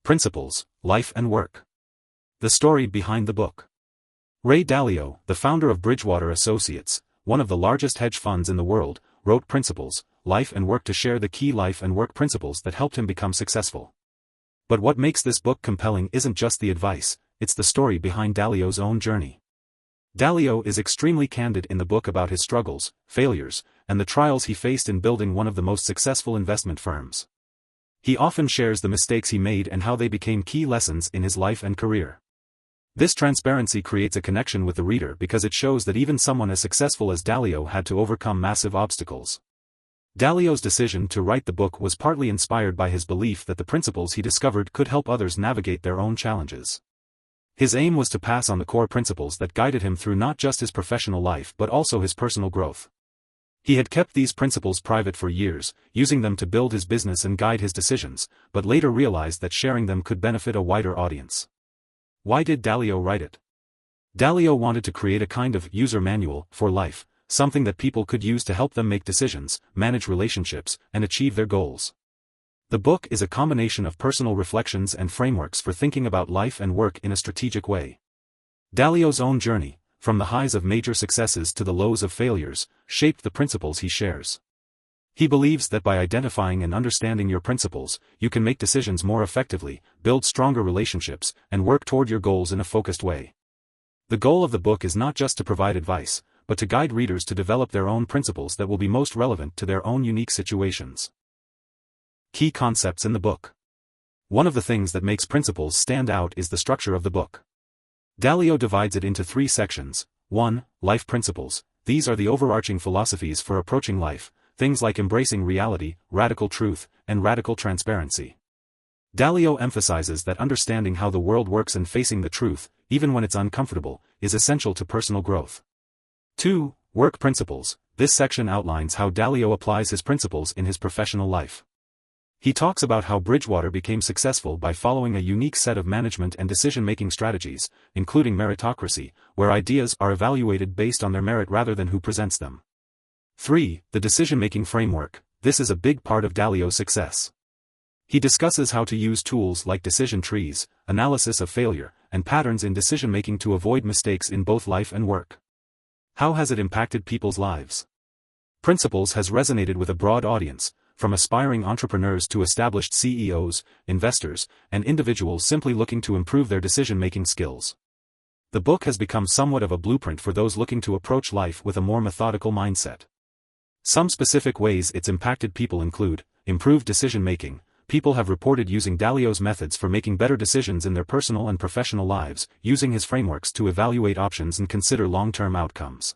Principles, Life and Work. The story behind the book. Ray Dalio, the founder of Bridgewater Associates, one of the largest hedge funds in the world, wrote Principles, Life and Work to share the key life and work principles that helped him become successful. But what makes this book compelling isn't just the advice, it's the story behind Dalio's own journey. Dalio is extremely candid in the book about his struggles, failures, and the trials he faced in building one of the most successful investment firms. He often shares the mistakes he made and how they became key lessons in his life and career. This transparency creates a connection with the reader because it shows that even someone as successful as Dalio had to overcome massive obstacles. Dalio's decision to write the book was partly inspired by his belief that the principles he discovered could help others navigate their own challenges. His aim was to pass on the core principles that guided him through not just his professional life but also his personal growth. He had kept these principles private for years, using them to build his business and guide his decisions, but later realized that sharing them could benefit a wider audience. Why did Dalio write it? Dalio wanted to create a kind of user manual for life, something that people could use to help them make decisions, manage relationships, and achieve their goals. The book is a combination of personal reflections and frameworks for thinking about life and work in a strategic way. Dalio's own journey, from the highs of major successes to the lows of failures, shaped the principles he shares. He believes that by identifying and understanding your principles, you can make decisions more effectively, build stronger relationships, and work toward your goals in a focused way. The goal of the book is not just to provide advice, but to guide readers to develop their own principles that will be most relevant to their own unique situations. Key concepts in the book. One of the things that makes Principles stand out is the structure of the book. Dalio divides it into 3 sections. 1. Life principles. These are the overarching philosophies for approaching life, things like embracing reality, radical truth, and radical transparency. Dalio emphasizes that understanding how the world works and facing the truth, even when it's uncomfortable, is essential to personal growth. 2. Work principles. This section outlines how Dalio applies his principles in his professional life. He talks about how Bridgewater became successful by following a unique set of management and decision-making strategies, including meritocracy, where ideas are evaluated based on their merit rather than who presents them. 3. The decision-making framework. This is a big part of Dalio's success. He discusses how to use tools like decision trees, analysis of failure, and patterns in decision-making to avoid mistakes in both life and work. How has it impacted people's lives? Principles has resonated with a broad audience, from aspiring entrepreneurs to established CEOs, investors, and individuals simply looking to improve their decision-making skills. The book has become somewhat of a blueprint for those looking to approach life with a more methodical mindset. Some specific ways it's impacted people include: improved decision-making. People have reported using Dalio's methods for making better decisions in their personal and professional lives, using his frameworks to evaluate options and consider long-term outcomes.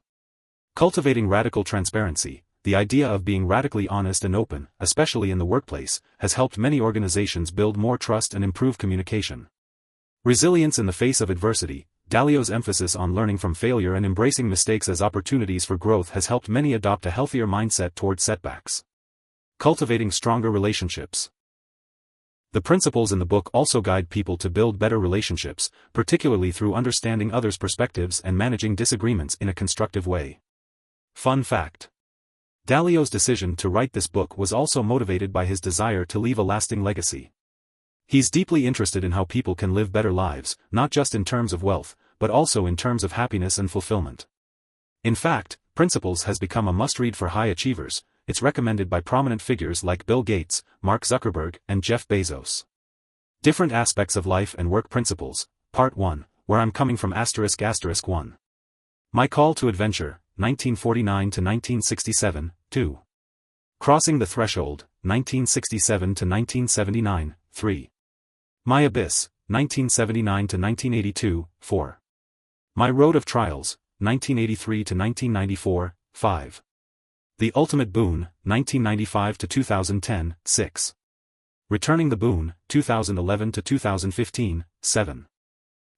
Cultivating radical transparency. The idea of being radically honest and open, especially in the workplace, has helped many organizations build more trust and improve communication. Resilience in the face of adversity. Dalio's emphasis on learning from failure and embracing mistakes as opportunities for growth has helped many adopt a healthier mindset toward setbacks. Cultivating stronger relationships. The principles in the book also guide people to build better relationships, particularly through understanding others' perspectives and managing disagreements in a constructive way. Fun fact: Dalio's decision to write this book was also motivated by his desire to leave a lasting legacy. He's deeply interested in how people can live better lives, not just in terms of wealth, but also in terms of happiness and fulfillment. In fact, Principles has become a must-read for high achievers. It's recommended by prominent figures like Bill Gates, Mark Zuckerberg, and Jeff Bezos. Different aspects of life and work principles. Part 1, Where I'm Coming From *****. 1. My Call to Adventure, 1949 to 1967, 2. Crossing the Threshold, 1967 to 1979, 3. My Abyss, 1979 to 1982, 4. My Road of Trials, 1983 to 1994, 5. The Ultimate Boon, 1995 to 2010, 6. Returning the Boon, 2011 to 2015, 7.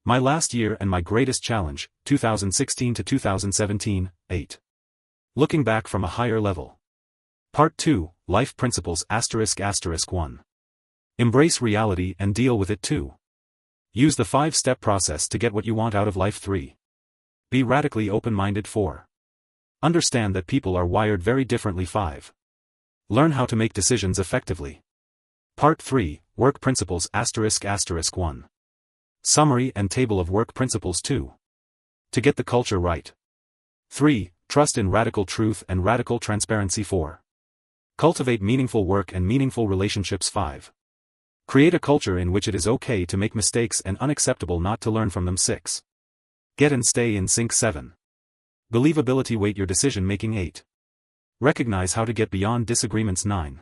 My Last Year and My Greatest Challenge, 2016 to 2017, 8. Looking Back from a Higher Level. Part 2, Life Principles ****1. Embrace reality and deal with it too. Use the 5-step process to get what you want out of life. 3. Be radically open-minded. 4. Understand that people are wired very differently. 5. Learn how to make decisions effectively. Part 3, Work Principles **** 1. Summary and Table of Work Principles 2. To get the culture right. 3. Trust in radical truth and radical transparency 4. Cultivate meaningful work and meaningful relationships 5. Create a culture in which it is okay to make mistakes and unacceptable not to learn from them 6. Get and stay in sync 7. Believability weight your decision making 8. Recognize how to get beyond disagreements 9.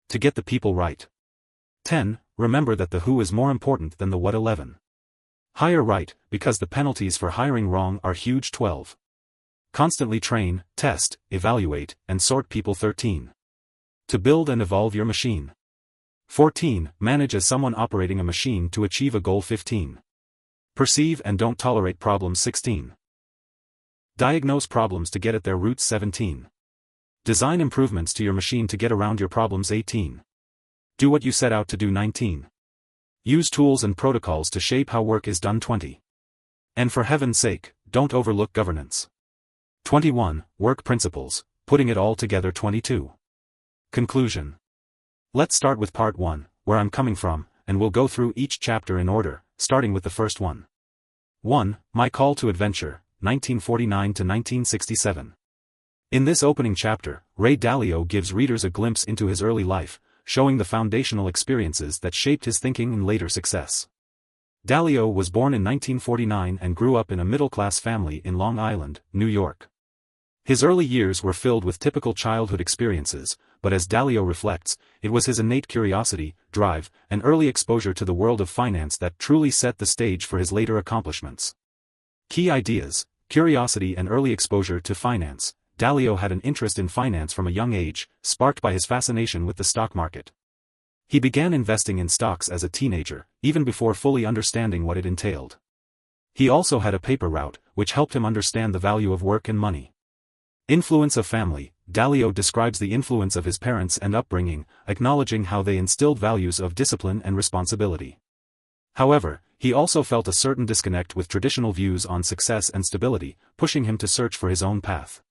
To get the people right. 10. Remember that the who is more important than the what 11. Hire right, because the penalties for hiring wrong are huge 12. Constantly train, test, evaluate, and sort people 13. To build and evolve your machine. 14. Manage as someone operating a machine to achieve a goal 15. Perceive and don't tolerate problems 16. Diagnose problems to get at their roots 17. Design improvements to your machine to get around your problems 18. Do what you set out to do 19. Use tools and protocols to shape how work is done 20. And for heaven's sake, don't overlook governance. 21. Work Principles, putting it all together 22. Conclusion. Let's start with part 1, where I'm coming from, and we'll go through each chapter in order, starting with the first one. 1. My Call to Adventure, 1949 to 1967. In this opening chapter, Ray Dalio gives readers a glimpse into his early life, showing the foundational experiences that shaped his thinking and later success. Dalio was born in 1949 and grew up in a middle-class family in Long Island, New York. His early years were filled with typical childhood experiences, but as Dalio reflects, it was his innate curiosity, drive, and early exposure to the world of finance that truly set the stage for his later accomplishments. Key ideas: curiosity and early exposure to finance. Dalio had an interest in finance from a young age, sparked by his fascination with the stock market. He began investing in stocks as a teenager, even before fully understanding what it entailed. He also had a paper route, which helped him understand the value of work and money. Influence of family. Dalio describes the influence of his parents and upbringing, acknowledging how they instilled values of discipline and responsibility. However, he also felt a certain disconnect with traditional views on success and stability, pushing him to search for his own path.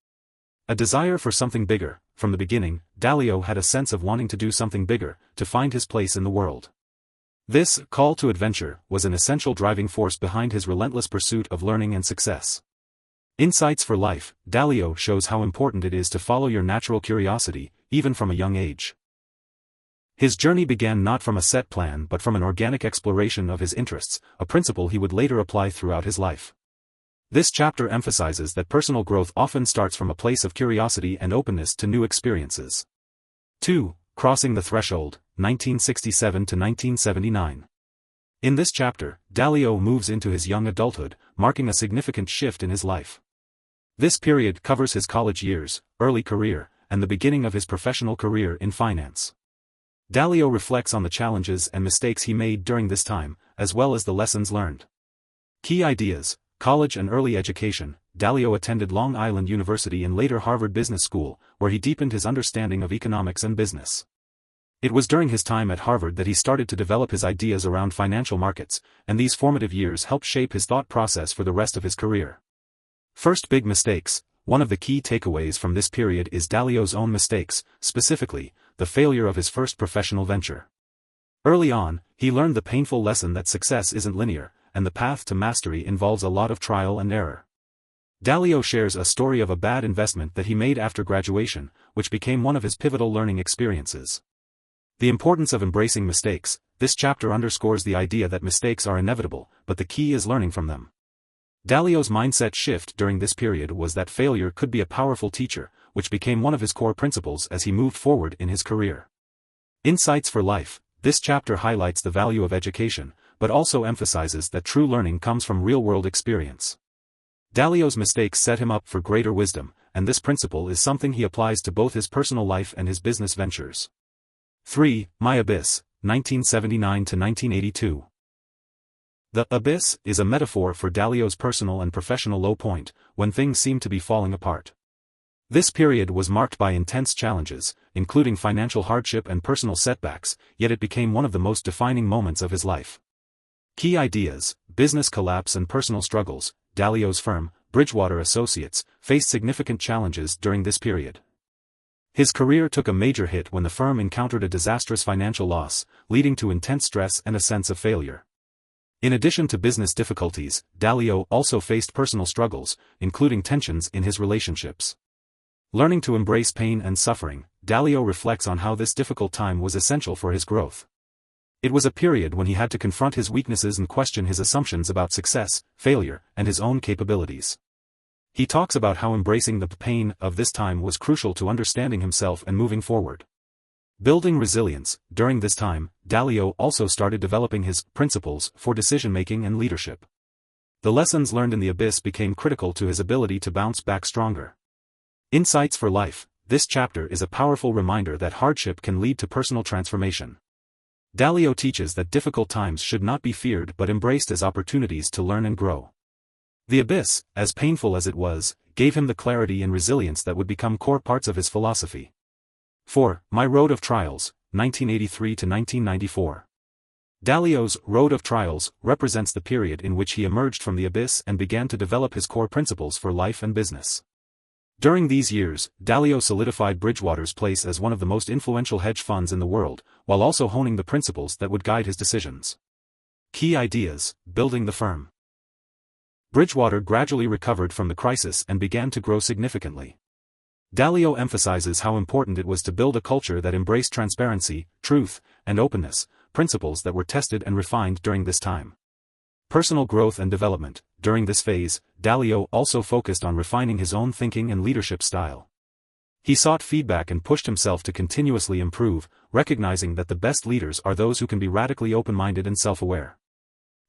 A desire for something bigger. From the beginning, Dalio had a sense of wanting to do something bigger, to find his place in the world. This call to adventure was an essential driving force behind his relentless pursuit of learning and success. Insights for life. Dalio shows how important it is to follow your natural curiosity, even from a young age. His journey began not from a set plan but from an organic exploration of his interests, a principle he would later apply throughout his life. This chapter emphasizes that personal growth often starts from a place of curiosity and openness to new experiences. 2. Crossing the Threshold, 1967 to 1979. In this chapter, Dalio moves into his young adulthood, marking a significant shift in his life. This period covers his college years, early career, and the beginning of his professional career in finance. Dalio reflects on the challenges and mistakes he made during this time, as well as the lessons learned. Key ideas: college and early education. Dalio attended Long Island University and later Harvard Business School, where he deepened his understanding of economics and business. It was during his time at Harvard that he started to develop his ideas around financial markets, and these formative years helped shape his thought process for the rest of his career. First, big mistakes. One of the key takeaways from this period is Dalio's own mistakes, specifically, the failure of his first professional venture. Early on, he learned the painful lesson that success isn't linear, and the path to mastery involves a lot of trial and error. Dalio shares a story of a bad investment that he made after graduation, which became one of his pivotal learning experiences. The importance of embracing mistakes. This chapter underscores the idea that mistakes are inevitable, but the key is learning from them. Dalio's mindset shift during this period was that failure could be a powerful teacher, which became one of his core principles as he moved forward in his career. Insights for life. This chapter highlights the value of education, but also emphasizes that true learning comes from real-world experience. Dalio's mistakes set him up for greater wisdom, and this principle is something he applies to both his personal life and his business ventures. 3. My Abyss, 1979 to 1982. The abyss is a metaphor for Dalio's personal and professional low point, when things seemed to be falling apart. This period was marked by intense challenges, including financial hardship and personal setbacks, yet it became one of the most defining moments of his life. Key ideas: business collapse and personal struggles. Dalio's firm, Bridgewater Associates, faced significant challenges during this period. His career took a major hit when the firm encountered a disastrous financial loss, leading to intense stress and a sense of failure. In addition to business difficulties, Dalio also faced personal struggles, including tensions in his relationships. Learning to embrace pain and suffering, Dalio reflects on how this difficult time was essential for his growth. It was a period when he had to confront his weaknesses and question his assumptions about success, failure, and his own capabilities. He talks about how embracing the pain of this time was crucial to understanding himself and moving forward. Building resilience. During this time, Dalio also started developing his principles for decision-making and leadership. The lessons learned in the abyss became critical to his ability to bounce back stronger. Insights for life. This chapter is a powerful reminder that hardship can lead to personal transformation. Dalio teaches that difficult times should not be feared but embraced as opportunities to learn and grow. The abyss, as painful as it was, gave him the clarity and resilience that would become core parts of his philosophy. 4. My Road of Trials, 1983 to 1994. Dalio's Road of Trials represents the period in which he emerged from the abyss and began to develop his core principles for life and business. During these years, Dalio solidified Bridgewater's place as one of the most influential hedge funds in the world, while also honing the principles that would guide his decisions. Key ideas. Building the firm. Bridgewater gradually recovered from the crisis and began to grow significantly. Dalio emphasizes how important it was to build a culture that embraced transparency, truth, and openness, principles that were tested and refined during this time. Personal growth and development. During this phase, Dalio also focused on refining his own thinking and leadership style. He sought feedback and pushed himself to continuously improve, recognizing that the best leaders are those who can be radically open-minded and self-aware.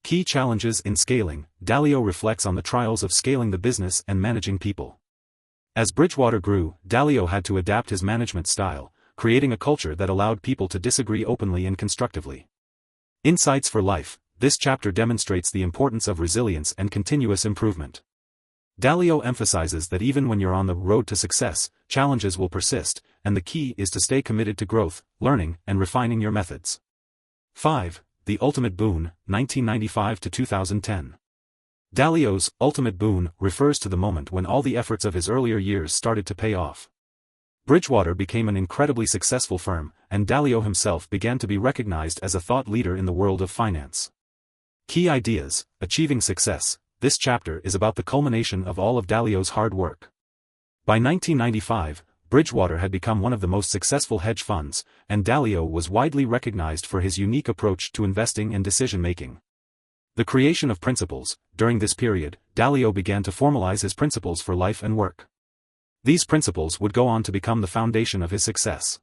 Key challenges in scaling. Dalio reflects on the trials of scaling the business and managing people. As Bridgewater grew, Dalio had to adapt his management style, creating a culture that allowed people to disagree openly and constructively. Insights for life. This chapter demonstrates the importance of resilience and continuous improvement. Dalio emphasizes that even when you're on the road to success, challenges will persist, and the key is to stay committed to growth, learning, and refining your methods. 5. The Ultimate Boon, 1995 to 2010. Dalio's ultimate boon refers to the moment when all the efforts of his earlier years started to pay off. Bridgewater became an incredibly successful firm, and Dalio himself began to be recognized as a thought leader in the world of finance. Key ideas. Achieving success. This chapter is about the culmination of all of Dalio's hard work. By 1995, Bridgewater had become one of the most successful hedge funds, and Dalio was widely recognized for his unique approach to investing and decision-making. The creation of principles. During this period, Dalio began to formalize his principles for life and work. These principles would go on to become the foundation of his success.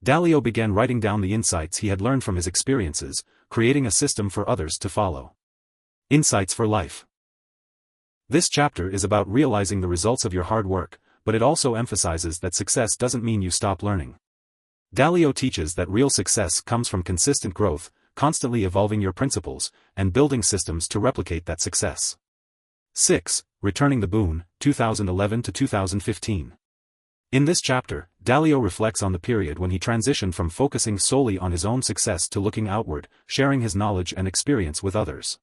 Dalio began writing down the insights he had learned from his experiences, creating a system for others to follow. Insights for life. This chapter is about realizing the results of your hard work, but it also emphasizes that success doesn't mean you stop learning. Dalio teaches that real success comes from consistent growth, constantly evolving your principles, and building systems to replicate that success. 6. Returning the Boon, 2011 to 2015. In this chapter, Dalio reflects on the period when he transitioned from focusing solely on his own success to looking outward, sharing his knowledge and experience with others.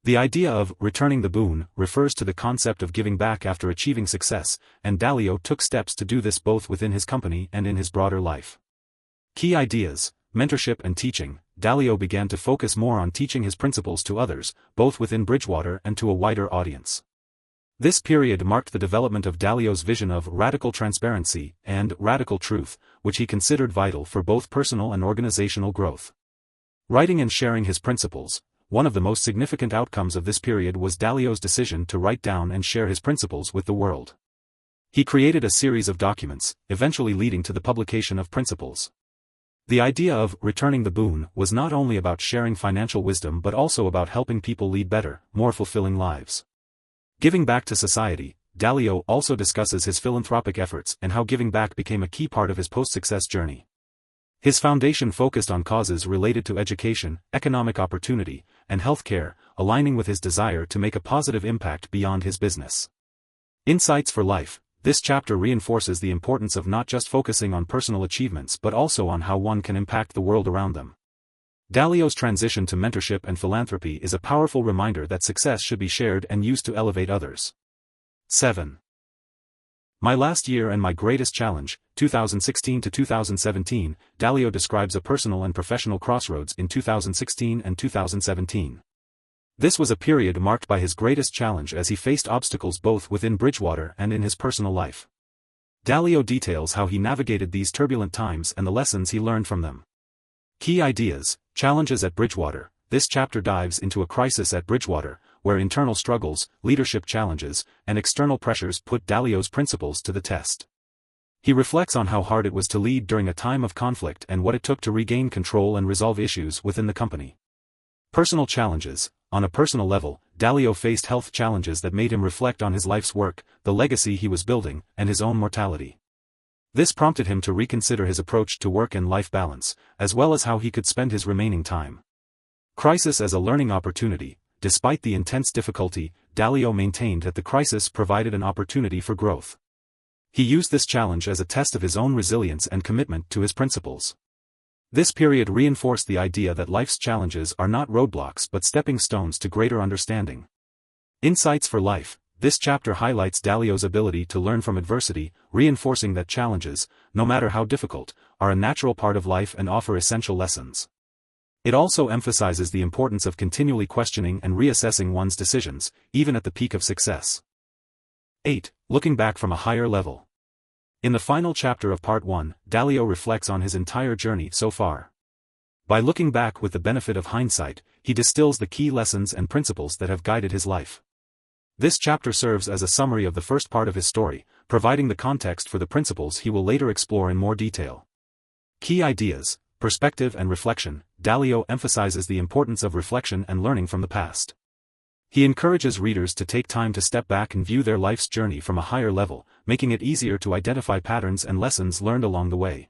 The idea of returning the boon refers to the concept of giving back after achieving success, and Dalio took steps to do this both within his company and in his broader life. Key ideas. Mentorship and teaching. Dalio began to focus more on teaching his principles to others, both within Bridgewater and to a wider audience. This period marked the development of Dalio's vision of radical transparency and radical truth, which he considered vital for both personal and organizational growth. Writing and sharing his principles. One of the most significant outcomes of this period was Dalio's decision to write down and share his principles with the world. He created a series of documents, eventually leading to the publication of Principles. The idea of returning the boon was not only about sharing financial wisdom but also about helping people lead better, more fulfilling lives. Giving back to society. Dalio also discusses his philanthropic efforts and how giving back became a key part of his post-success journey. His foundation focused on causes related to education, economic opportunity, and healthcare, aligning with his desire to make a positive impact beyond his business. Insights for life. This chapter reinforces the importance of not just focusing on personal achievements but also on how one can impact the world around them. Dalio's transition to mentorship and philanthropy is a powerful reminder that success should be shared and used to elevate others. 7. My last year and my greatest challenge, 2016 to 2017, Dalio describes a personal and professional crossroads in 2016 and 2017. This was a period marked by his greatest challenge as he faced obstacles both within Bridgewater and in his personal life. Dalio details how he navigated these turbulent times and the lessons he learned from them. Key ideas, challenges at Bridgewater. This chapter dives into a crisis at Bridgewater, where internal struggles, leadership challenges, and external pressures put Dalio's principles to the test. He reflects on how hard it was to lead during a time of conflict and what it took to regain control and resolve issues within the company. Personal challenges. On a personal level, Dalio faced health challenges that made him reflect on his life's work, the legacy he was building, and his own mortality. This prompted him to reconsider his approach to work and life balance, as well as how he could spend his remaining time. Crisis as a learning opportunity. Despite the intense difficulty, Dalio maintained that the crisis provided an opportunity for growth. He used this challenge as a test of his own resilience and commitment to his principles. This period reinforced the idea that life's challenges are not roadblocks but stepping stones to greater understanding. Insights for life. This chapter highlights Dalio's ability to learn from adversity, reinforcing that challenges, no matter how difficult, are a natural part of life and offer essential lessons. It also emphasizes the importance of continually questioning and reassessing one's decisions, even at the peak of success. 8. Looking back from a higher level. In the final chapter of Part 1, Dalio reflects on his entire journey so far. By looking back with the benefit of hindsight, he distills the key lessons and principles that have guided his life. This chapter serves as a summary of the first part of his story, providing the context for the principles he will later explore in more detail. Key ideas, perspective and reflection. Dalio emphasizes the importance of reflection and learning from the past. He encourages readers to take time to step back and view their life's journey from a higher level, making it easier to identify patterns and lessons learned along the way.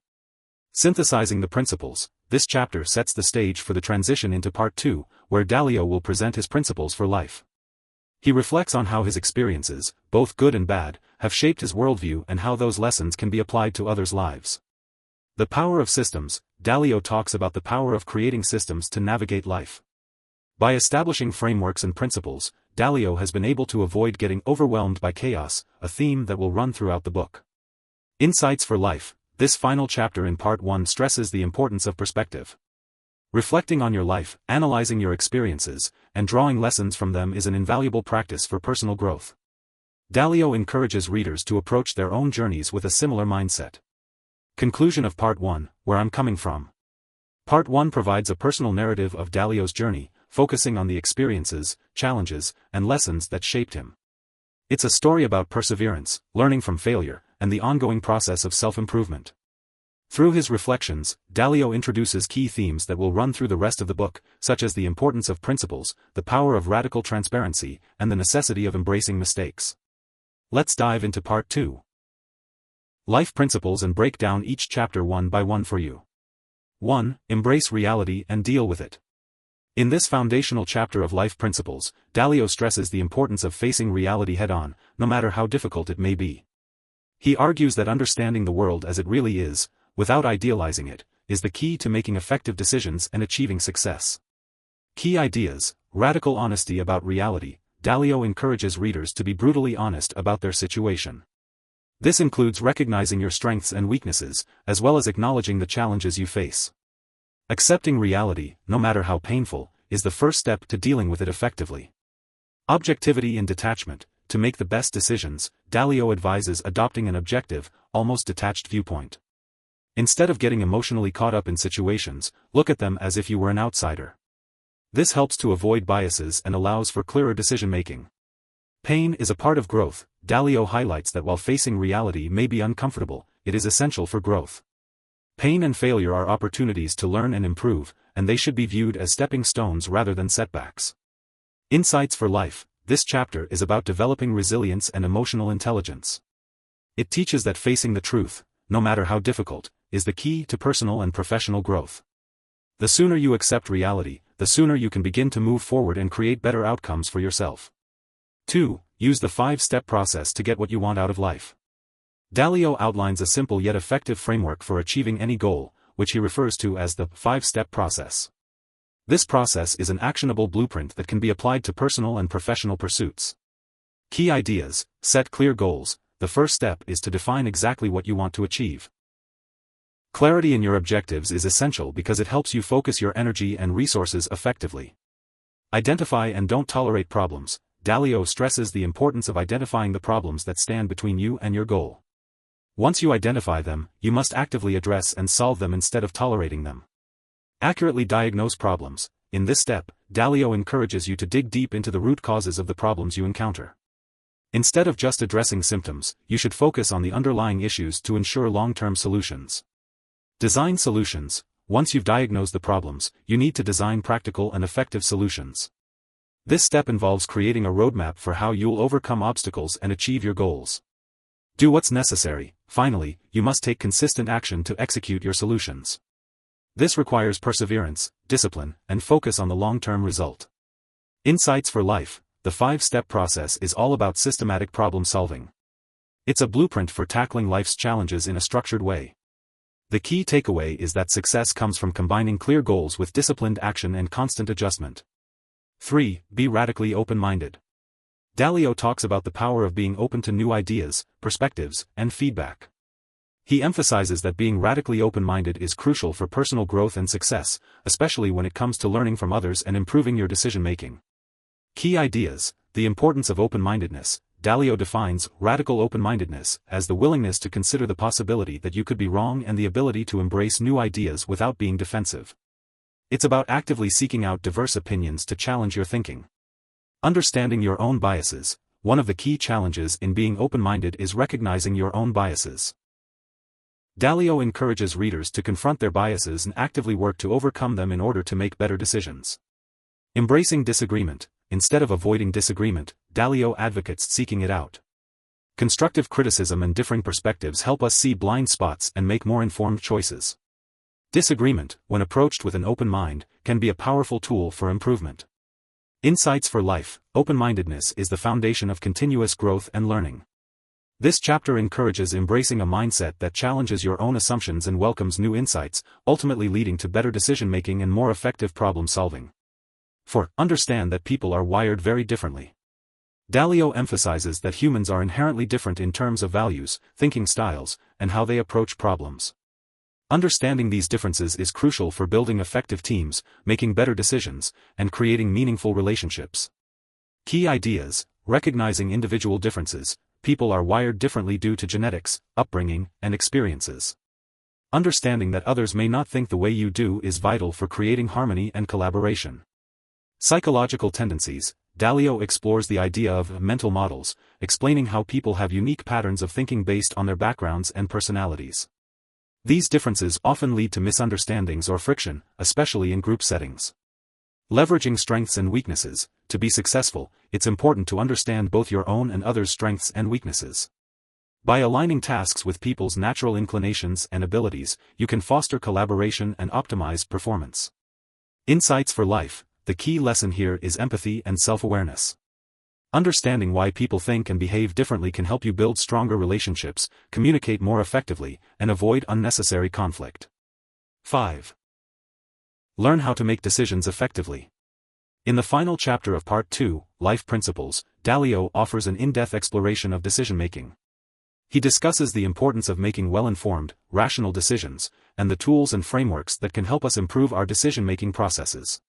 Synthesizing the principles. This chapter sets the stage for the transition into Part 2, where Dalio will present his principles for life. He reflects on how his experiences, both good and bad, have shaped his worldview and how those lessons can be applied to others' lives. The power of systems. Dalio talks about the power of creating systems to navigate life. By establishing frameworks and principles, Dalio has been able to avoid getting overwhelmed by chaos, a theme that will run throughout the book. Insights for life. This final chapter in Part 1 stresses the importance of perspective. Reflecting on your life, analyzing your experiences, and drawing lessons from them is an invaluable practice for personal growth. Dalio encourages readers to approach their own journeys with a similar mindset. Conclusion of Part 1, Where I'm Coming From. Part 1 provides a personal narrative of Dalio's journey, focusing on the experiences, challenges, and lessons that shaped him. It's a story about perseverance, learning from failure, and the ongoing process of self-improvement. Through his reflections, Dalio introduces key themes that will run through the rest of the book, such as the importance of principles, the power of radical transparency, and the necessity of embracing mistakes. Let's dive into Part 2. Life principles and break down each chapter one by one for you. 1. Embrace reality and deal with it. In this foundational chapter of life principles, Dalio stresses the importance of facing reality head-on, no matter how difficult it may be. He argues that understanding the world as it really is, without idealizing it, is the key to making effective decisions and achieving success. Key ideas, radical honesty about reality. Dalio encourages readers to be brutally honest about their situation. This includes recognizing your strengths and weaknesses, as well as acknowledging the challenges you face. Accepting reality, no matter how painful, is the first step to dealing with it effectively. Objectivity and detachment. To make the best decisions, Dalio advises adopting an objective, almost detached viewpoint. Instead of getting emotionally caught up in situations, look at them as if you were an outsider. This helps to avoid biases and allows for clearer decision-making. Pain is a part of growth. Dalio highlights that while facing reality may be uncomfortable, it is essential for growth. Pain and failure are opportunities to learn and improve, and they should be viewed as stepping stones rather than setbacks. Insights for life. This chapter is about developing resilience and emotional intelligence. It teaches that facing the truth, no matter how difficult, is the key to personal and professional growth. The sooner you accept reality, the sooner you can begin to move forward and create better outcomes for yourself. 2. Use the 5-step process to get what you want out of life. Dalio outlines a simple yet effective framework for achieving any goal, which he refers to as the 5-step process. This process is an actionable blueprint that can be applied to personal and professional pursuits. Key ideas. Set clear goals. The the first step is to define exactly what you want to achieve. Clarity in your objectives is essential because it helps you focus your energy and resources effectively. Identify and don't tolerate problems. Dalio stresses the importance of identifying the problems that stand between you and your goal. Once you identify them, you must actively address and solve them instead of tolerating them. Accurately diagnose problems. In this step, Dalio encourages you to dig deep into the root causes of the problems you encounter. Instead of just addressing symptoms, you should focus on the underlying issues to ensure long-term solutions. Design solutions. Once you've diagnosed the problems, you need to design practical and effective solutions. This step involves creating a roadmap for how you'll overcome obstacles and achieve your goals. Do what's necessary. Finally, you must take consistent action to execute your solutions. This requires perseverance, discipline, and focus on the long-term result. Insights for life. The 5-step process is all about systematic problem solving. It's a blueprint for tackling life's challenges in a structured way. The key takeaway is that success comes from combining clear goals with disciplined action and constant adjustment. 3. Be radically open-minded. Dalio talks about the power of being open to new ideas, perspectives, and feedback. He emphasizes that being radically open-minded is crucial for personal growth and success, especially when it comes to learning from others and improving your decision-making. Key ideas. The importance of open-mindedness. Dalio defines radical open-mindedness as the willingness to consider the possibility that you could be wrong and the ability to embrace new ideas without being defensive. It's about actively seeking out diverse opinions to challenge your thinking. Understanding your own biases. One of the key challenges in being open-minded is recognizing your own biases. Dalio encourages readers to confront their biases and actively work to overcome them in order to make better decisions. Embracing disagreement. Instead of avoiding disagreement, Dalio advocates seeking it out. Constructive criticism and differing perspectives help us see blind spots and make more informed choices. Disagreement, when approached with an open mind, can be a powerful tool for improvement. Insights for life. Open-mindedness is the foundation of continuous growth and learning. This chapter encourages embracing a mindset that challenges your own assumptions and welcomes new insights, ultimately leading to better decision-making and more effective problem-solving. 4. Understand that people are wired very differently. Dalio emphasizes that humans are inherently different in terms of values, thinking styles, and how they approach problems. Understanding these differences is crucial for building effective teams, making better decisions, and creating meaningful relationships. Key ideas. Recognizing individual differences. People are wired differently due to genetics, upbringing, and experiences. Understanding that others may not think the way you do is vital for creating harmony and collaboration. Psychological tendencies. Dalio explores the idea of mental models, explaining how people have unique patterns of thinking based on their backgrounds and personalities. These differences often lead to misunderstandings or friction, especially in group settings. Leveraging strengths and weaknesses. To be successful, it's important to understand both your own and others' strengths and weaknesses. By aligning tasks with people's natural inclinations and abilities, you can foster collaboration and optimize performance. Insights for life. The key lesson here is empathy and self-awareness. Understanding why people think and behave differently can help you build stronger relationships, communicate more effectively, and avoid unnecessary conflict. 5. Learn how to make decisions effectively. In the final chapter of Part 2, Life Principles, Dalio offers an in-depth exploration of decision-making. He discusses the importance of making well-informed, rational decisions, and the tools and frameworks that can help us improve our decision-making processes.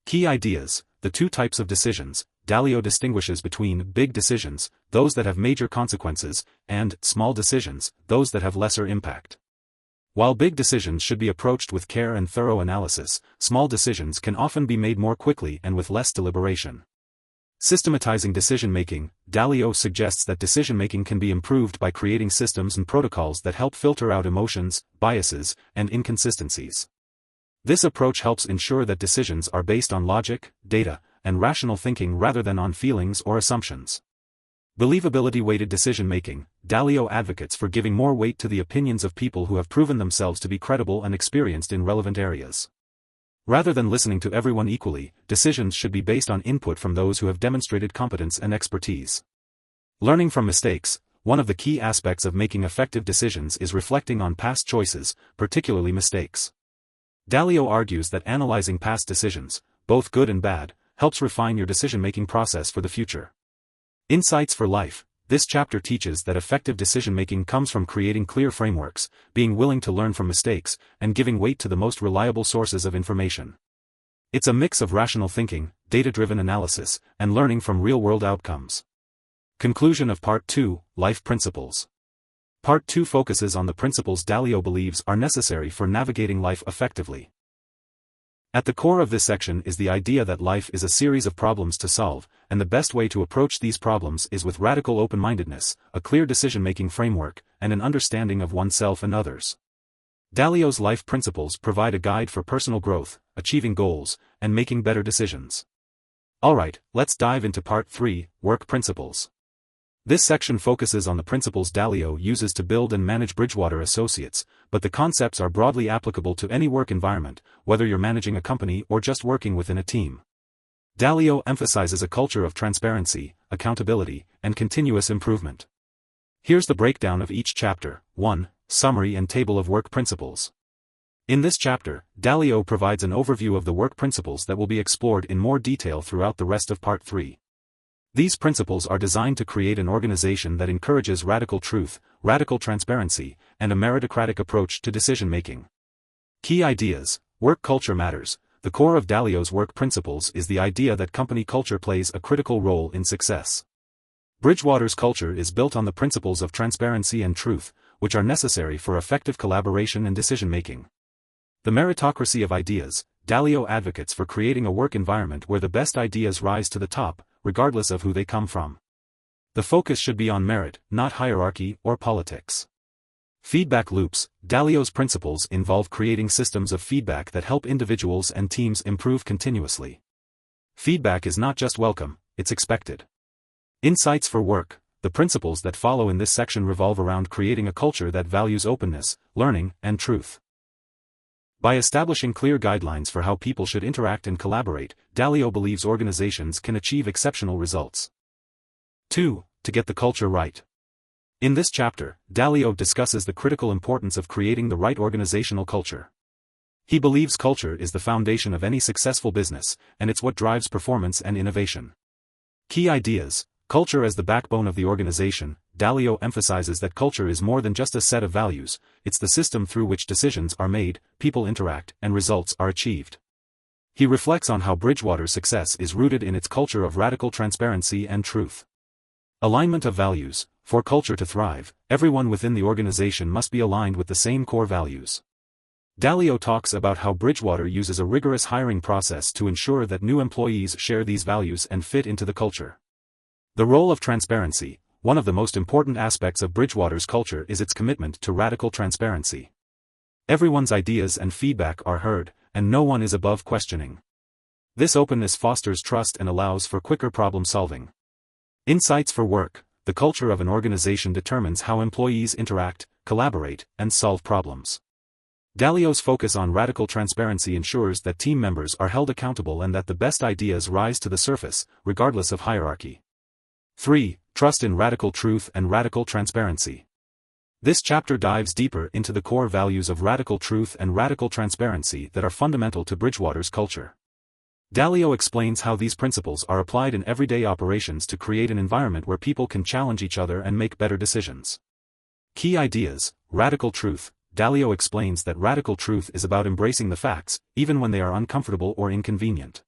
Key ideas. The 2 types of decisions. Dalio distinguishes between big decisions, those that have major consequences, and small decisions, those that have lesser impact. While big decisions should be approached with care and thorough analysis, small decisions can often be made more quickly and with less deliberation. Systematizing decision-making. Dalio suggests that decision-making can be improved by creating systems and protocols that help filter out emotions, biases, and inconsistencies. This approach helps ensure that decisions are based on logic, data, and rational thinking rather than on feelings or assumptions. Believability-weighted decision-making. Dalio advocates for giving more weight to the opinions of people who have proven themselves to be credible and experienced in relevant areas. Rather than listening to everyone equally, decisions should be based on input from those who have demonstrated competence and expertise. Learning from mistakes. One of the key aspects of making effective decisions is reflecting on past choices, particularly mistakes. Dalio argues that analyzing past decisions, both good and bad, helps refine your decision-making process for the future. Insights for life. this chapter teaches that effective decision-making comes from creating clear frameworks, being willing to learn from mistakes, and giving weight to the most reliable sources of information. It's a mix of rational thinking, data-driven analysis, and learning from real-world outcomes. Conclusion of Part 2, Life Principles. Part 2 focuses on the principles Dalio believes are necessary for navigating life effectively. At the core of this section is the idea that life is a series of problems to solve, and the best way to approach these problems is with radical open-mindedness, a clear decision-making framework, and an understanding of oneself and others. Dalio's life principles provide a guide for personal growth, achieving goals, and making better decisions. Alright, let's dive into Part 3, Work Principles. This section focuses on the principles Dalio uses to build and manage Bridgewater Associates, but the concepts are broadly applicable to any work environment, whether you're managing a company or just working within a team. Dalio emphasizes a culture of transparency, accountability, and continuous improvement. Here's the breakdown of each chapter. 1. Summary and Table of Work Principles. In this chapter, Dalio provides an overview of the work principles that will be explored in more detail throughout the rest of Part 3. These principles are designed to create an organization that encourages radical truth, radical transparency, and a meritocratic approach to decision-making. Key ideas. Work culture matters. The core of Dalio's work principles is the idea that company culture plays a critical role in success. Bridgewater's culture is built on the principles of transparency and truth, which are necessary for effective collaboration and decision-making. The meritocracy of ideas. Dalio advocates for creating a work environment where the best ideas rise to the top, regardless of who they come from. The focus should be on merit, not hierarchy or politics. Feedback loops. Dalio's principles involve creating systems of feedback that help individuals and teams improve continuously. Feedback is not just welcome, it's expected. Insights for work. The principles that follow in this section revolve around creating a culture that values openness, learning, and truth. By establishing clear guidelines for how people should interact and collaborate, Dalio believes organizations can achieve exceptional results. 2. To get the culture right. In this chapter, Dalio discusses the critical importance of creating the right organizational culture. He believes culture is the foundation of any successful business, and it's what drives performance and innovation. Key ideas. Culture as the backbone of the organization. Dalio emphasizes that culture is more than just a set of values, it's the system through which decisions are made, people interact, and results are achieved. He reflects on how Bridgewater's success is rooted in its culture of radical transparency and truth. Alignment of values. For culture to thrive, everyone within the organization must be aligned with the same core values. Dalio talks about how Bridgewater uses a rigorous hiring process to ensure that new employees share these values and fit into the culture. The role of transparency. One of the most important aspects of Bridgewater's culture is its commitment to radical transparency. Everyone's ideas and feedback are heard, and no one is above questioning. This openness fosters trust and allows for quicker problem solving. Insights for work. The culture of an organization determines how employees interact, collaborate, and solve problems. Dalio's focus on radical transparency ensures that team members are held accountable and that the best ideas rise to the surface, regardless of hierarchy. 3. Trust in radical truth and radical transparency. This chapter dives deeper into the core values of radical truth and radical transparency that are fundamental to Bridgewater's culture. Dalio explains how these principles are applied in everyday operations to create an environment where people can challenge each other and make better decisions. Key ideas. Radical truth. Dalio explains that radical truth is about embracing the facts, even when they are uncomfortable or inconvenient.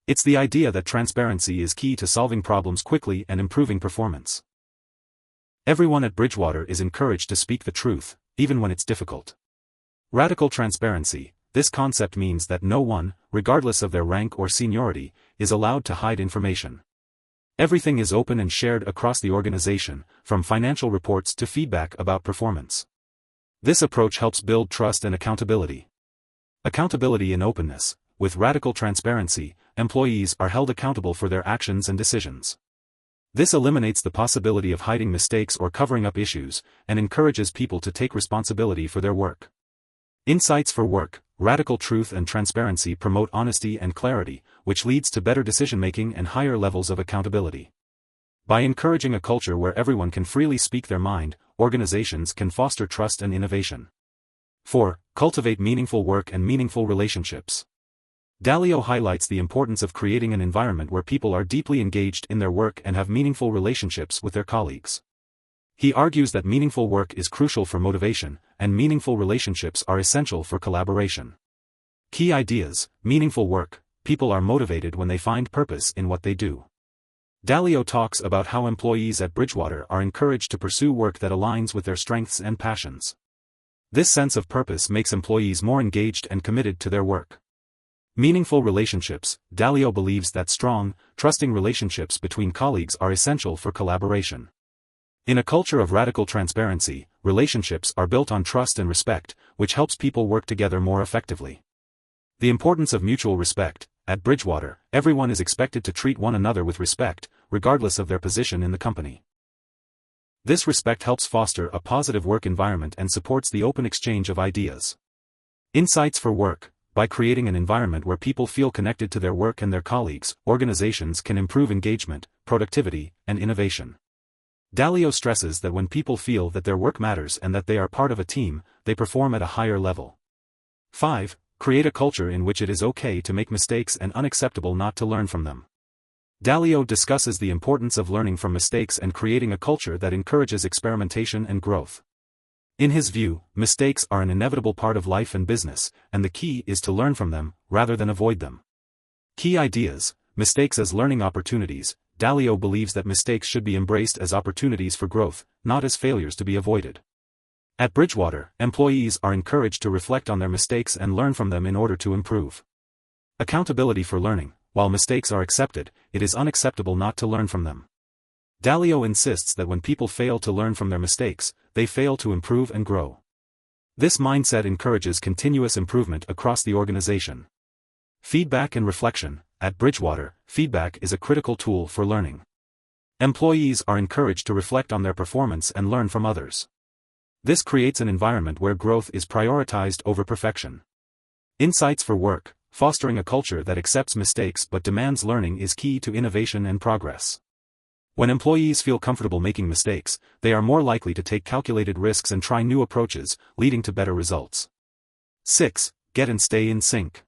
It's the idea that transparency is key to solving problems quickly and improving performance. Everyone at Bridgewater is encouraged to speak the truth, even when it's difficult. Radical transparency. This concept means that no one, regardless of their rank or seniority, is allowed to hide information. Everything is open and shared across the organization, from financial reports to feedback about performance. This approach helps build trust and accountability. Accountability and openness. With radical transparency, employees are held accountable for their actions and decisions. This eliminates the possibility of hiding mistakes or covering up issues, and encourages people to take responsibility for their work. Insights for work. Radical truth and transparency promote honesty and clarity, which leads to better decision-making and higher levels of accountability. By encouraging a culture where everyone can freely speak their mind, organizations can foster trust and innovation. 4. Cultivate meaningful work and meaningful relationships. Dalio highlights the importance of creating an environment where people are deeply engaged in their work and have meaningful relationships with their colleagues. He argues that meaningful work is crucial for motivation, and meaningful relationships are essential for collaboration. Key ideas: meaningful work. People are motivated when they find purpose in what they do. Dalio talks about how employees at Bridgewater are encouraged to pursue work that aligns with their strengths and passions. This sense of purpose makes employees more engaged and committed to their work. Meaningful relationships. Dalio believes that strong, trusting relationships between colleagues are essential for collaboration. In a culture of radical transparency, relationships are built on trust and respect, which helps people work together more effectively. The importance of mutual respect. At Bridgewater, everyone is expected to treat one another with respect, regardless of their position in the company. This respect helps foster a positive work environment and supports the open exchange of ideas. Insights for work. By creating an environment where people feel connected to their work and their colleagues, organizations can improve engagement, productivity, and innovation. Dalio stresses that when people feel that their work matters and that they are part of a team, they perform at a higher level. 5. Create a culture in which it is okay to make mistakes and unacceptable not to learn from them. Dalio discusses the importance of learning from mistakes and creating a culture that encourages experimentation and growth. In his view, mistakes are an inevitable part of life and business, and the key is to learn from them, rather than avoid them. Key ideas: mistakes as learning opportunities. Dalio believes that mistakes should be embraced as opportunities for growth, not as failures to be avoided. At Bridgewater, employees are encouraged to reflect on their mistakes and learn from them in order to improve. Accountability for learning. While mistakes are accepted, it is unacceptable not to learn from them. Dalio insists that when people fail to learn from their mistakes, they fail to improve and grow. This mindset encourages continuous improvement across the organization. Feedback and reflection. At Bridgewater, feedback is a critical tool for learning. Employees are encouraged to reflect on their performance and learn from others. This creates an environment where growth is prioritized over perfection. Insights for work. Fostering a culture that accepts mistakes but demands learning is key to innovation and progress. When employees feel comfortable making mistakes, they are more likely to take calculated risks and try new approaches, leading to better results. 6. Get and stay in sync.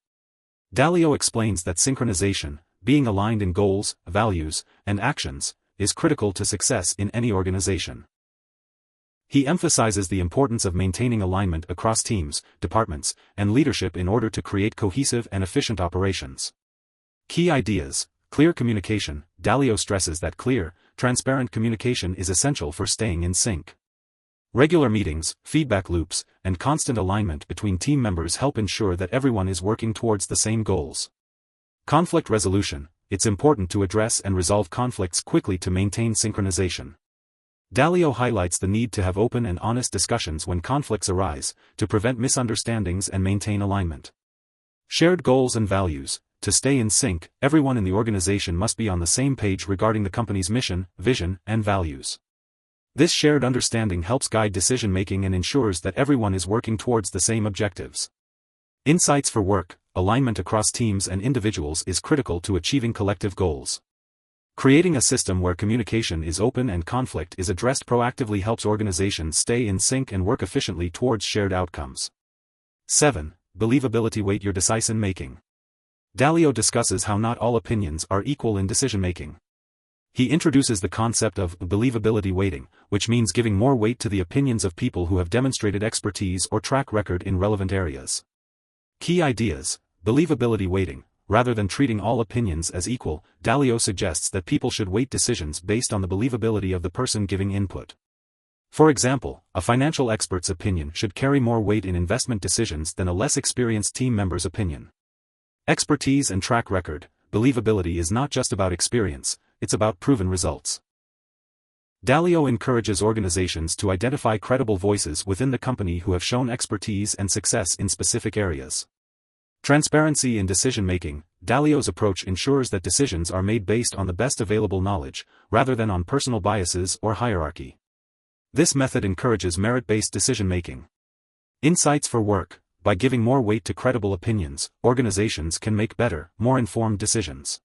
Dalio explains that synchronization, being aligned in goals, values, and actions, is critical to success in any organization. He emphasizes the importance of maintaining alignment across teams, departments, and leadership in order to create cohesive and efficient operations. Key ideas: clear communication. Dalio stresses that clear, transparent communication is essential for staying in sync. Regular meetings, feedback loops, and constant alignment between team members help ensure that everyone is working towards the same goals. Conflict resolution. It's important to address and resolve conflicts quickly to maintain synchronization. Dalio highlights the need to have open and honest discussions when conflicts arise, to prevent misunderstandings and maintain alignment. Shared goals and values. To stay in sync, everyone in the organization must be on the same page regarding the company's mission, vision, and values. This shared understanding helps guide decision-making and ensures that everyone is working towards the same objectives. Insights for work. Alignment across teams and individuals is critical to achieving collective goals. Creating a system where communication is open and conflict is addressed proactively helps organizations stay in sync and work efficiently towards shared outcomes. 7. Believability. Weight your decision-making. Dalio discusses how not all opinions are equal in decision-making. He introduces the concept of believability weighting, which means giving more weight to the opinions of people who have demonstrated expertise or track record in relevant areas. Key ideas: believability weighting. Rather than treating all opinions as equal, Dalio suggests that people should weight decisions based on the believability of the person giving input. For example, a financial expert's opinion should carry more weight in investment decisions than a less experienced team member's opinion. Expertise and track record. Believability is not just about experience, it's about proven results. Dalio encourages organizations to identify credible voices within the company who have shown expertise and success in specific areas. Transparency in decision-making. Dalio's approach ensures that decisions are made based on the best available knowledge, rather than on personal biases or hierarchy. This method encourages merit-based decision-making. Insights for work. By giving more weight to credible opinions, organizations can make better, more informed decisions.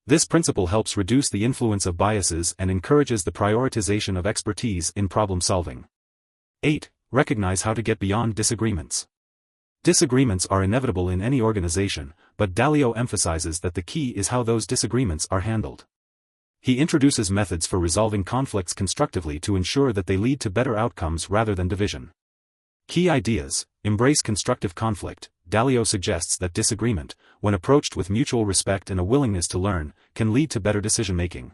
This principle helps reduce the influence of biases and encourages the prioritization of expertise in problem-solving. 8. Recognize how to get beyond disagreements. Disagreements are inevitable in any organization, but Dalio emphasizes that the key is how those disagreements are handled. He introduces methods for resolving conflicts constructively to ensure that they lead to better outcomes rather than division. Key ideas: embrace constructive conflict. Dalio suggests that disagreement, when approached with mutual respect and a willingness to learn, can lead to better decision-making.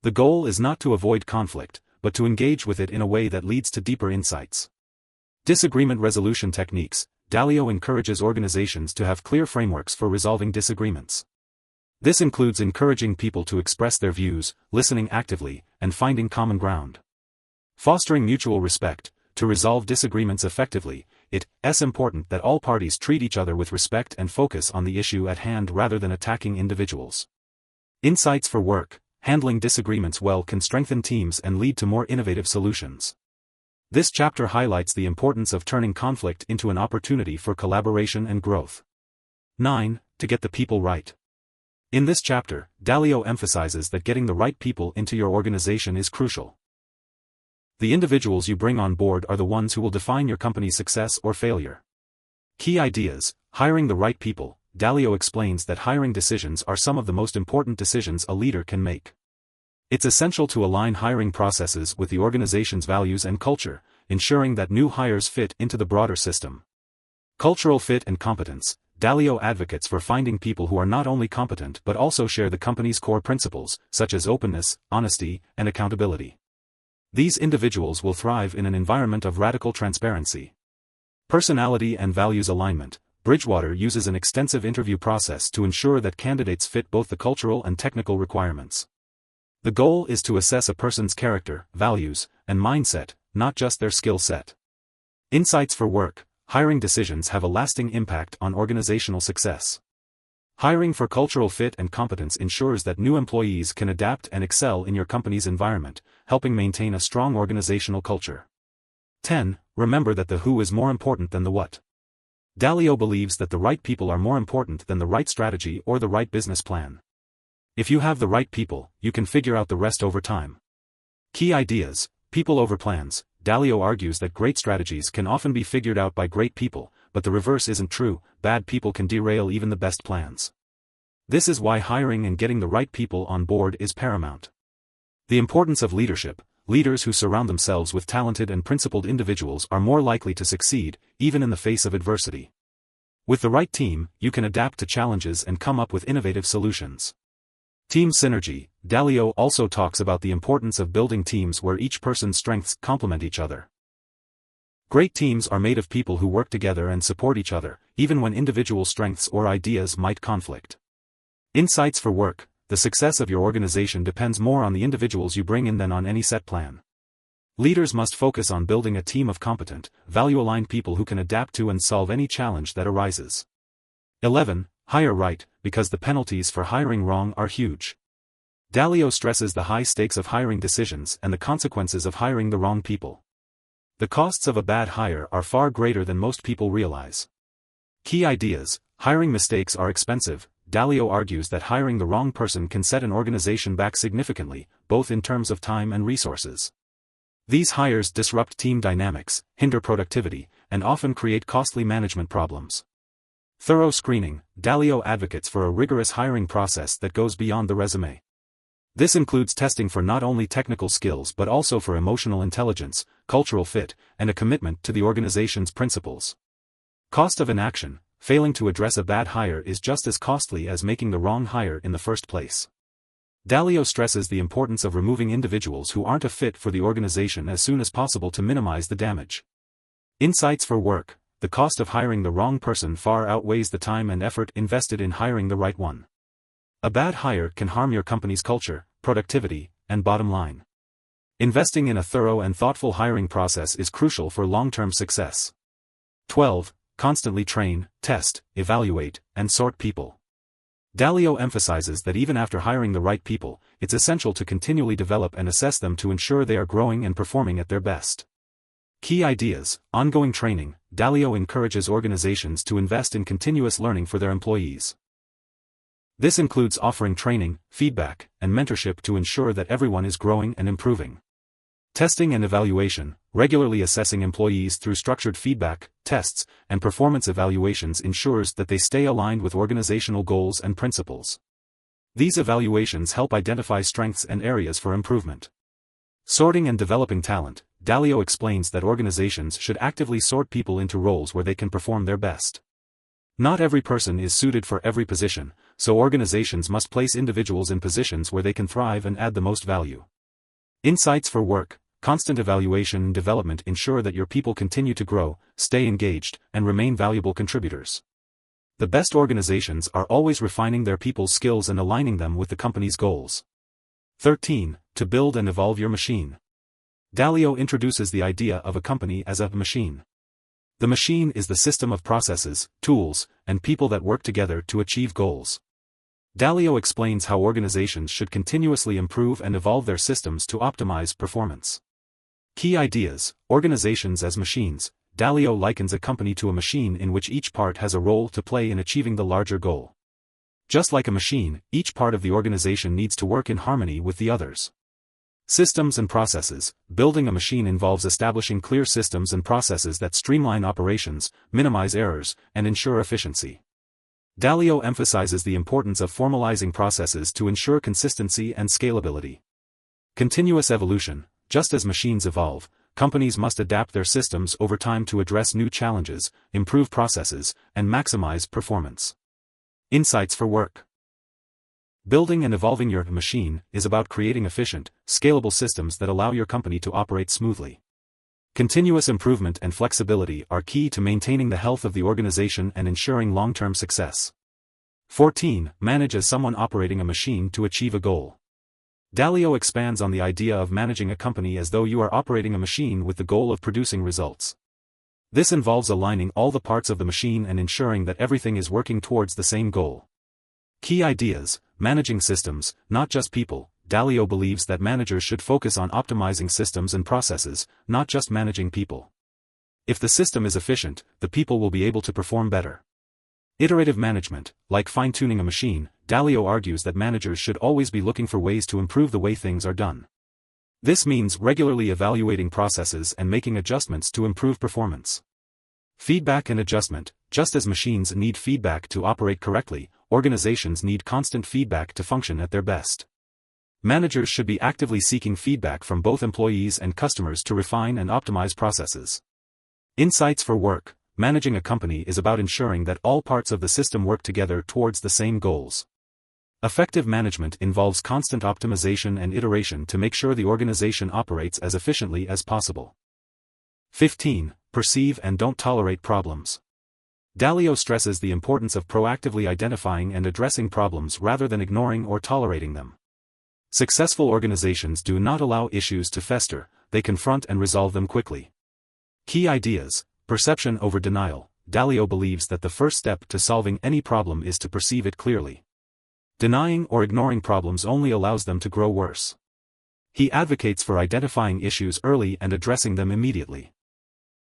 The goal is not to avoid conflict, but to engage with it in a way that leads to deeper insights. Disagreement resolution techniques. Dalio encourages organizations to have clear frameworks for resolving disagreements. This includes encouraging people to express their views, listening actively, and finding common ground. Fostering mutual respect. To resolve disagreements effectively, it's important that all parties treat each other with respect and focus on the issue at hand rather than attacking individuals. Insights for work. Handling disagreements well can strengthen teams and lead to more innovative solutions. This chapter highlights the importance of turning conflict into an opportunity for collaboration and growth. 9. To get the people right. In this chapter, Dalio emphasizes that getting the right people into your organization is crucial. The individuals you bring on board are the ones who will define your company's success or failure. Key ideas: hiring the right people. Dalio explains that hiring decisions are some of the most important decisions a leader can make. It's essential to align hiring processes with the organization's values and culture, ensuring that new hires fit into the broader system. Cultural fit and competence. Dalio advocates for finding people who are not only competent but also share the company's core principles, such as openness, honesty, and accountability. These individuals will thrive in an environment of radical transparency. Personality and values alignment. Bridgewater uses an extensive interview process to ensure that candidates fit both the cultural and technical requirements. The goal is to assess a person's character, values, and mindset, not just their skill set. Insights for work. Hiring decisions have a lasting impact on organizational success. Hiring for cultural fit and competence ensures that new employees can adapt and excel in your company's environment, helping maintain a strong organizational culture. 10. Remember that the who is more important than the what. Dalio believes that the right people are more important than the right strategy or the right business plan. If you have the right people, you can figure out the rest over time. Key ideas: people over plans. Dalio argues that great strategies can often be figured out by great people, but the reverse isn't true. Bad people can derail even the best plans. This is why hiring and getting the right people on board is paramount. The importance of leadership. Leaders who surround themselves with talented and principled individuals are more likely to succeed, even in the face of adversity. With the right team, you can adapt to challenges and come up with innovative solutions. Team synergy. Dalio also talks about the importance of building teams where each person's strengths complement each other. Great teams are made of people who work together and support each other, even when individual strengths or ideas might conflict. Insights for work. The success of your organization depends more on the individuals you bring in than on any set plan. Leaders must focus on building a team of competent, value-aligned people who can adapt to and solve any challenge that arises. 11. Hire right, because the penalties for hiring wrong are huge. Dalio stresses the high stakes of hiring decisions and the consequences of hiring the wrong people. The costs of a bad hire are far greater than most people realize. Key ideas: hiring mistakes are expensive. Dalio argues that hiring the wrong person can set an organization back significantly, both in terms of time and resources. These hires disrupt team dynamics, hinder productivity, and often create costly management problems. Thorough screening. Dalio advocates for a rigorous hiring process that goes beyond the resume. This includes testing for not only technical skills but also for emotional intelligence, cultural fit, and a commitment to the organization's principles. Cost of inaction. Failing to address a bad hire is just as costly as making the wrong hire in the first place. Dalio stresses the importance of removing individuals who aren't a fit for the organization as soon as possible to minimize the damage. Insights for work. The cost of hiring the wrong person far outweighs the time and effort invested in hiring the right one. A bad hire can harm your company's culture, productivity, and bottom line. Investing in a thorough and thoughtful hiring process is crucial for long-term success. 12. Constantly train, test, evaluate, and sort people. Dalio emphasizes that even after hiring the right people, it's essential to continually develop and assess them to ensure they are growing and performing at their best. Key ideas: ongoing training. Dalio encourages organizations to invest in continuous learning for their employees. This includes offering training, feedback, and mentorship to ensure that everyone is growing and improving. Testing and evaluation. regularly assessing employees through structured feedback, tests, and performance evaluations ensures that they stay aligned with organizational goals and principles. These evaluations help identify strengths and areas for improvement. Sorting and developing talent. Dalio explains that organizations should actively sort people into roles where they can perform their best. Not every person is suited for every position, so organizations must place individuals in positions where they can thrive and add the most value. Insights for work. Constant evaluation and development ensure that your people continue to grow, stay engaged, and remain valuable contributors. The best organizations are always refining their people's skills and aligning them with the company's goals. 13. To build and evolve your machine. Dalio introduces the idea of a company as a machine. The machine is the system of processes, tools, and people that work together to achieve goals. Dalio explains how organizations should continuously improve and evolve their systems to optimize performance. Key ideas. Organizations as machines. Dalio likens a company to a machine in which each part has a role to play in achieving the larger goal. Just like a machine, each part of the organization needs to work in harmony with the others. Systems and processes. Building a machine involves establishing clear systems and processes that streamline operations, minimize errors, and ensure efficiency. Dalio emphasizes the importance of formalizing processes to ensure consistency and scalability. Continuous evolution. Just as machines evolve, companies must adapt their systems over time to address new challenges, improve processes, and maximize performance. Insights for work. Building and evolving your machine is about creating efficient, scalable systems that allow your company to operate smoothly. Continuous improvement and flexibility are key to maintaining the health of the organization and ensuring long-term success. 14. Manage as someone operating a machine to achieve a goal. Dalio expands on the idea of managing a company as though you are operating a machine with the goal of producing results. This involves aligning all the parts of the machine and ensuring that everything is working towards the same goal. Key ideas. Managing systems, not just people. Dalio believes that managers should focus on optimizing systems and processes, not just managing people. If the system is efficient, the people will be able to perform better. Iterative management. Like fine-tuning a machine, Dalio argues that managers should always be looking for ways to improve the way things are done. This means regularly evaluating processes and making adjustments to improve performance. Feedback and adjustment. Just as machines need feedback to operate correctly, organizations need constant feedback to function at their best. Managers should be actively seeking feedback from both employees and customers to refine and optimize processes. Insights for work. Managing a company is about ensuring that all parts of the system work together towards the same goals. Effective management involves constant optimization and iteration to make sure the organization operates as efficiently as possible. 15. Perceive and don't tolerate problems. Dalio stresses the importance of proactively identifying and addressing problems rather than ignoring or tolerating them. Successful organizations do not allow issues to fester, they confront and resolve them quickly. Key ideas. Perception over denial. Dalio believes that the first step to solving any problem is to perceive it clearly. Denying or ignoring problems only allows them to grow worse. He advocates for identifying issues early and addressing them immediately.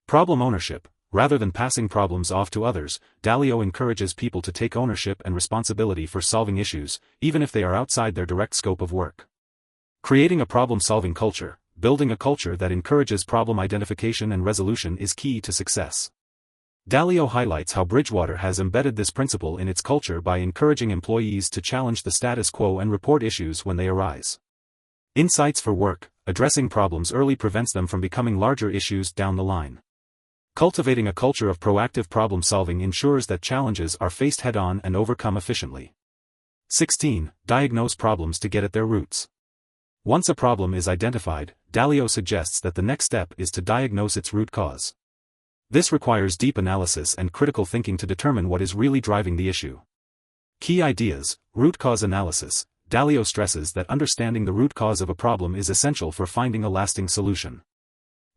Problem ownership. Rather than passing problems off to others, Dalio encourages people to take ownership and responsibility for solving issues, even if they are outside their direct scope of work. Creating a problem-solving culture. Building a culture that encourages problem identification and resolution is key to success. Dalio highlights how Bridgewater has embedded this principle in its culture by encouraging employees to challenge the status quo and report issues when they arise. Insights for work. Addressing problems early prevents them from becoming larger issues down the line. Cultivating a culture of proactive problem-solving ensures that challenges are faced head-on and overcome efficiently. 16. Diagnose problems to get at their roots. Once a problem is identified, Dalio suggests that the next step is to diagnose its root cause. This requires deep analysis and critical thinking to determine what is really driving the issue. Key ideas. Root cause analysis. Dalio stresses that understanding the root cause of a problem is essential for finding a lasting solution.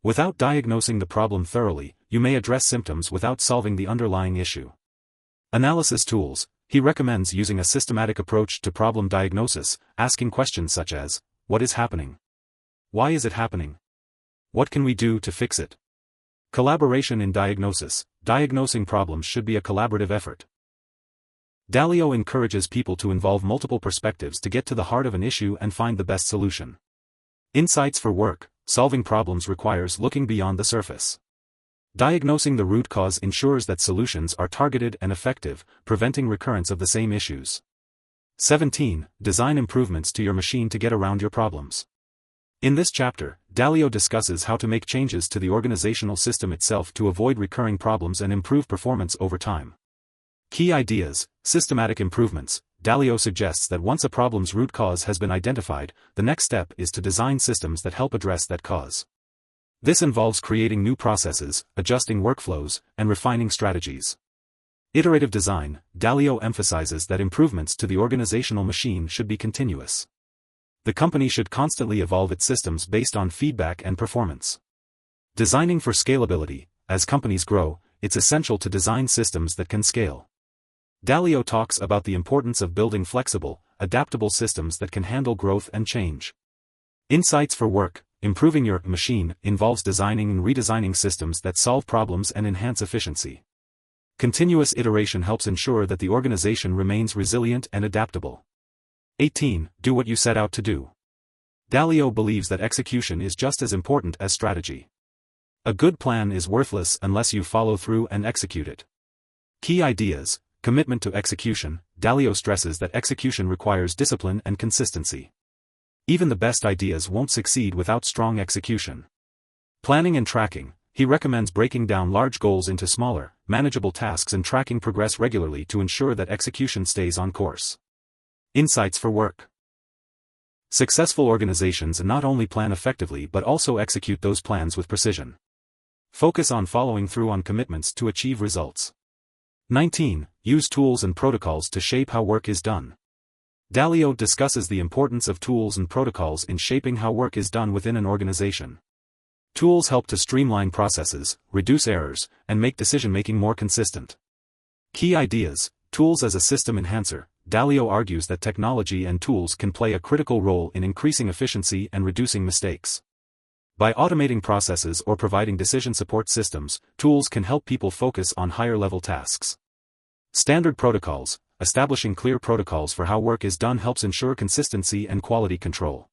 Without diagnosing the problem thoroughly, you may address symptoms without solving the underlying issue. Analysis tools. He recommends using a systematic approach to problem diagnosis, asking questions such as, what is happening? Why is it happening? What can we do to fix it? Collaboration in diagnosis. Diagnosing problems should be a collaborative effort. Dalio encourages people to involve multiple perspectives to get to the heart of an issue and find the best solution. Insights for work. solving problems requires looking beyond the surface. Diagnosing the root cause ensures that solutions are targeted and effective, preventing recurrence of the same issues. 17. Design improvements to your machine to get around your problems. In this chapter, Dalio discusses how to make changes to the organizational system itself to avoid recurring problems and improve performance over time. Key ideas: systematic improvements. Dalio suggests that once a problem's root cause has been identified, the next step is to design systems that help address that cause. This involves creating new processes, adjusting workflows, and refining strategies. Iterative design. Dalio emphasizes that improvements to the organizational machine should be continuous. The company should constantly evolve its systems based on feedback and performance. Designing for scalability. As companies grow, it's essential to design systems that can scale. Dalio talks about the importance of building flexible, adaptable systems that can handle growth and change. Insights for work. Improving your machine involves designing and redesigning systems that solve problems and enhance efficiency. Continuous iteration helps ensure that the organization remains resilient and adaptable. 18. Do what you set out to do. Dalio believes that execution is just as important as strategy. A good plan is worthless unless you follow through and execute it. Key ideas: commitment to execution. Dalio stresses that execution requires discipline and consistency. Even the best ideas won't succeed without strong execution. Planning and tracking. He recommends breaking down large goals into smaller, manageable tasks and tracking progress regularly to ensure that execution stays on course. Insights for work. Successful organizations not only plan effectively but also execute those plans with precision. Focus on following through on commitments to achieve results. 19. Use tools and protocols to shape how work is done. Dalio discusses the importance of tools and protocols in shaping how work is done within an organization. Tools help to streamline processes, reduce errors, and make decision-making more consistent. Key ideas: tools as a system enhancer. Dalio argues that technology and tools can play a critical role in increasing efficiency and reducing mistakes. By automating processes or providing decision support systems, tools can help people focus on higher-level tasks. Standard protocols. Establishing clear protocols for how work is done helps ensure consistency and quality control.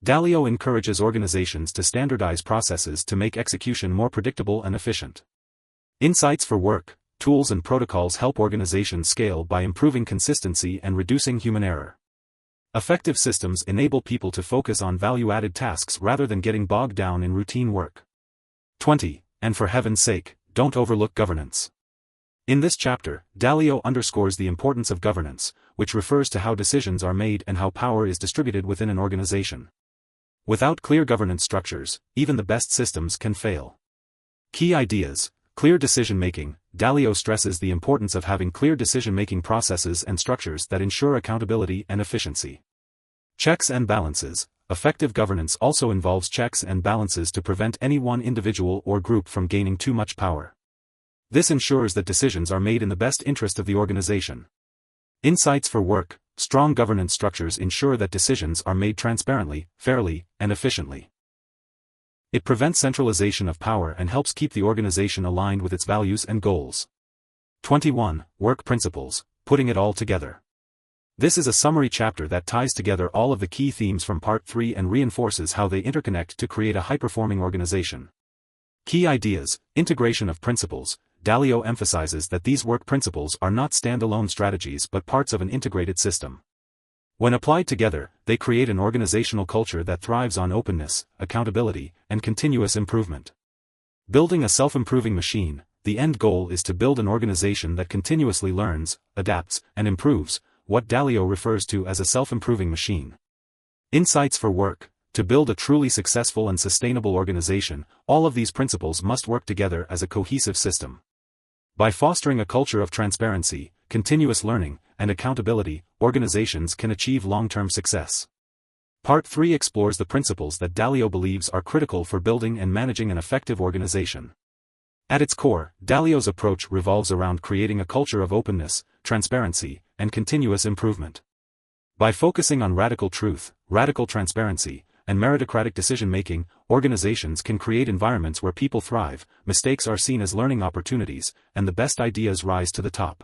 Dalio encourages organizations to standardize processes to make execution more predictable and efficient. Insights for work. Tools and protocols help organizations scale by improving consistency and reducing human error. Effective systems enable people to focus on value-added tasks rather than getting bogged down in routine work. 20. And for heaven's sake, don't overlook governance. In this chapter, Dalio underscores the importance of governance, which refers to how decisions are made and how power is distributed within an organization. Without clear governance structures, even the best systems can fail. Key ideas: clear decision-making. Dalio stresses the importance of having clear decision-making processes and structures that ensure accountability and efficiency. Checks and balances. Effective governance also involves checks and balances to prevent any one individual or group from gaining too much power. This ensures that decisions are made in the best interest of the organization. Insights for work. Strong governance structures ensure that decisions are made transparently, fairly, and efficiently. It prevents centralization of power and helps keep the organization aligned with its values and goals. 21. Work principles. Putting it all together. This is a summary chapter that ties together all of the key themes from Part 3 and reinforces how they interconnect to create a high-performing organization. Key ideas: integration of principles. Dalio emphasizes that these work principles are not standalone strategies but parts of an integrated system. When applied together, they create an organizational culture that thrives on openness, accountability, and continuous improvement. Building a self-improving machine. The end goal is to build an organization that continuously learns, adapts, and improves, what Dalio refers to as a self-improving machine. Insights for work. To build a truly successful and sustainable organization, all of these principles must work together as a cohesive system. By fostering a culture of transparency, continuous learning, and accountability, organizations can achieve long-term success. Part 3 explores the principles that Dalio believes are critical for building and managing an effective organization. At its core, Dalio's approach revolves around creating a culture of openness, transparency, and continuous improvement. By focusing on radical truth, radical transparency, and meritocratic decision-making, organizations can create environments where people thrive, mistakes are seen as learning opportunities, and the best ideas rise to the top.